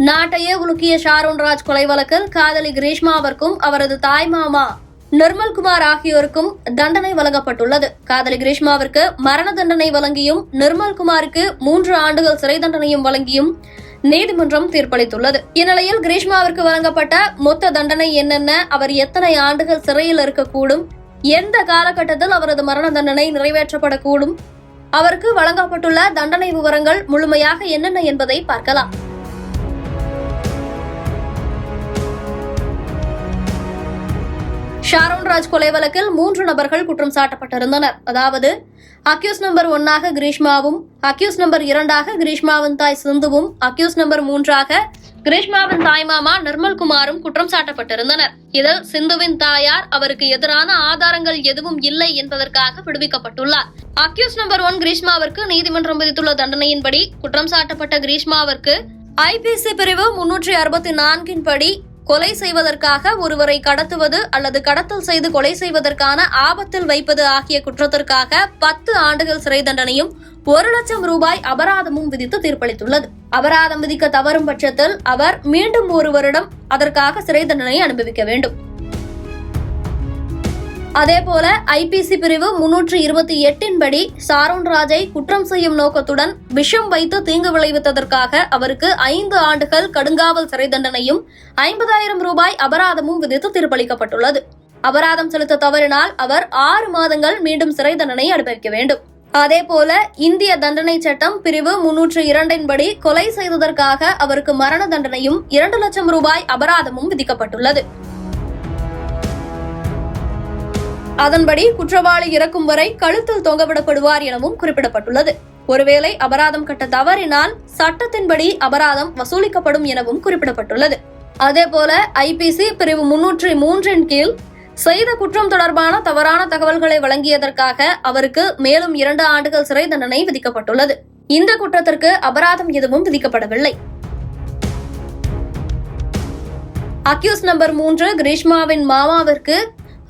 நாட்டையே உலுக்கிய ஷாரோன் ராஜ் கொலை வழக்கில் காதலி கிரீஷ்மாவிற்கும் அவரது தாய்மாமா நிர்மல்குமார் ஆகியோருக்கும் தண்டனை வழங்கப்பட்டுள்ளது. காதலி கிரீஷ்மாவிற்கு மரண தண்டனை வழங்கியும் நிர்மல்குமாருக்கு 3 ஆண்டுகள் சிறை தண்டனையும் வழங்கியும் நீதிமன்றம் தீர்ப்பளித்துள்ளது. இந்நிலையில் கிரீஷ்மாவிற்கு வழங்கப்பட்ட மொத்த தண்டனை என்னென்ன, அவர் எத்தனை ஆண்டுகள் சிறையில் இருக்கக்கூடும், எந்த காலகட்டத்தில் அவரது மரண தண்டனை நிறைவேற்றப்படக்கூடும், அவருக்கு வழங்கப்பட்டுள்ள தண்டனை விவரங்கள் முழுமையாக என்னென்ன என்பதை பார்க்கலாம். ஷாரோன் ராஜ் கொலை வழக்கில் 3 நபர்கள் குற்றம் சாட்டப்பட்டிருந்தனர். அதாவது அக்யூஸ் நம்பர் 1 கிரீஷ்மாவும், அக்யூஸ் நம்பர் 2 கிரீஷ்மாவின் தாய் சிந்துவும், அக்யூஸ் நம்பர் 3 கிரீஷ்மாவின் தாய்மாமா நிர்மல்குமாரும் குற்றம் சாட்டப்பட்டிருந்தனர். இதில் சிந்துவின் தாயார் அவருக்கு எதிரான ஆதாரங்கள் எதுவும் இல்லை என்பதற்காக விடுவிக்கப்பட்டுள்ளார். அக்யூஸ் நம்பர் 1 கிரீஷ்மாவிற்கு நீதிமன்றம் விதித்துள்ள தண்டனையின்படி குற்றம் சாட்டப்பட்ட கிரீஷ்மாவிற்கு ஐபிசி பிரிவு 364 படி கொலை செய்வதற்காக ஒருவரை கடத்துவது அல்லது கடத்தல் செய்து கொலை செய்வதற்கான ஆபத்தில் வைப்பது ஆகிய குற்றத்திற்காக 10 ஆண்டுகள் சிறை தண்டனையும் 1 லட்சம் ரூபாய் அபராதமும் விதித்து தீர்ப்பளித்துள்ளது. அபராதம் விதிக்க தவறும் பட்சத்தில் அவர் மீண்டும் 1 வருடம் அதற்காக சிறை தண்டனை அனுபவிக்க வேண்டும். அதேபோல ஐபிசி பிரிவு 328 படி ஷாரோன் ராஜை குற்றம் செய்யும் நோக்கத்துடன் விஷம் வைத்து தீங்கு விளைவித்ததற்காக அவருக்கு 5 ஆண்டுகள் கடுங்காவல் சிறை தண்டனையும் 50,000 ரூபாய் அபராதமும் விதித்து தீர்ப்பளிக்கப்பட்டுள்ளது. அபராதம் செலுத்த தவறினால் அவர் 6 மாதங்கள் மீண்டும் சிறை தண்டனை அனுபவிக்க வேண்டும். அதேபோல இந்திய தண்டனை சட்டம் பிரிவு 302 படி கொலை செய்ததற்காக அவருக்கு மரண தண்டனையும் 2 லட்சம் ரூபாய் அபராதமும் விதிக்கப்பட்டுள்ளது. அதன்படி குற்றவாளி இறக்கும் வரை கழுத்தில் தொங்கவிடப்படுவார் எனவும் குறிப்பிடப்பட்டுள்ளது. ஒருவேளை அபராதம் கட்ட தவறினால் சட்டத்தின்படி அபராதம் வசூலிக்கப்படும் எனவும் குறிப்பிடப்பட்டுள்ளது. அதேபோல ஐபிசி பிரிவு 303 கீழ் செய்த குற்றம் தொடர்பான தவறான தகவல்களை வழங்கியதற்காக அவருக்கு மேலும் 2 ஆண்டுகள் சிறை தண்டனை விதிக்கப்பட்டுள்ளது. இந்த குற்றத்திற்கு அபராதம் எதுவும் விதிக்கப்படவில்லை. அக்யூஸ் நம்பர் 3 கிரீஷ்மாவின் மாமாவிற்கு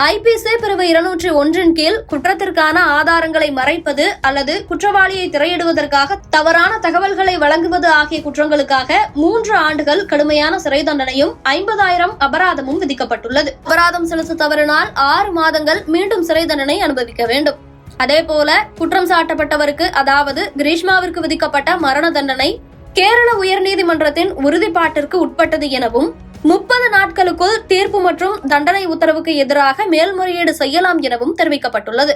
ஐபிசி பிரிவு 201 கீழ் குற்றத்திற்கான ஆதாரங்களை மறைப்பது அல்லது குற்றவாளியை திரையிடுவதற்காக தவறான தகவல்களை வழங்குவது ஆகிய குற்றங்களுக்காக 3 ஆண்டுகள் கடுமையான சிறை தண்டனையும் 50,000 அபராதமும் விதிக்கப்பட்டுள்ளது. அபராதம் செலுத்த தவறினால் 6 மாதங்கள் மீண்டும் சிறை தண்டனை அனுபவிக்க வேண்டும். அதேபோல குற்றம் சாட்டப்பட்டவருக்கு அதாவது கிரீஷ்மாவிற்கு விதிக்கப்பட்ட மரண தண்டனை கேரள உயர்நீதிமன்றத்தின் உறுதிப்பாட்டிற்கு உட்பட்டது எனவும் 30 நாட்களுக்குள் தீர்ப்பு மற்றும் தண்டனை உத்தரவுக்கு எதிராக மேல்முறையீடு செய்யலாம் எனவும் தெரிவிக்கப்பட்டுள்ளது.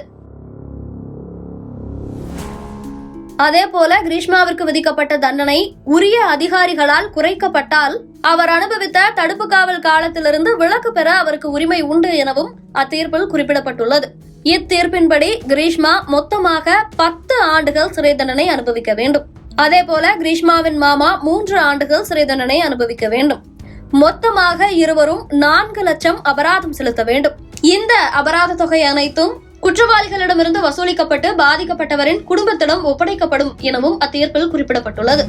அதேபோல கிரீஷ்மாவிற்கு விதிக்கப்பட்ட தண்டனை உரிய அதிகாரிகளால் குறைக்கப்பட்டால் அவர் அனுபவித்த தடுப்பு காவல் காலத்திலிருந்து விலக்கு பெற அவருக்கு உரிமை உண்டு எனவும் அத்தீர்ப்பில் குறிப்பிடப்பட்டுள்ளது. இத்தீர்ப்பின்படி கிரீஷ்மா மொத்தமாக 10 ஆண்டுகள் சிறை தண்டனை அனுபவிக்க வேண்டும். அதேபோல கிரீஷ்மாவின் மாமா 3 ஆண்டுகள் சிறை தண்டனை அனுபவிக்க வேண்டும். மொத்தமாக இருவரும் 4 லட்சம் அபராதம் செலுத்த வேண்டும். இந்த அபராத தொகை அனைத்தும் குற்றவாளிகளிடமிருந்து வசூலிக்கப்பட்டு பாதிக்கப்பட்டவரின் குடும்பத்திடம் ஒப்படைக்கப்படும் எனவும் அத்தீர்ப்பில் குறிப்பிடப்பட்டுள்ளது.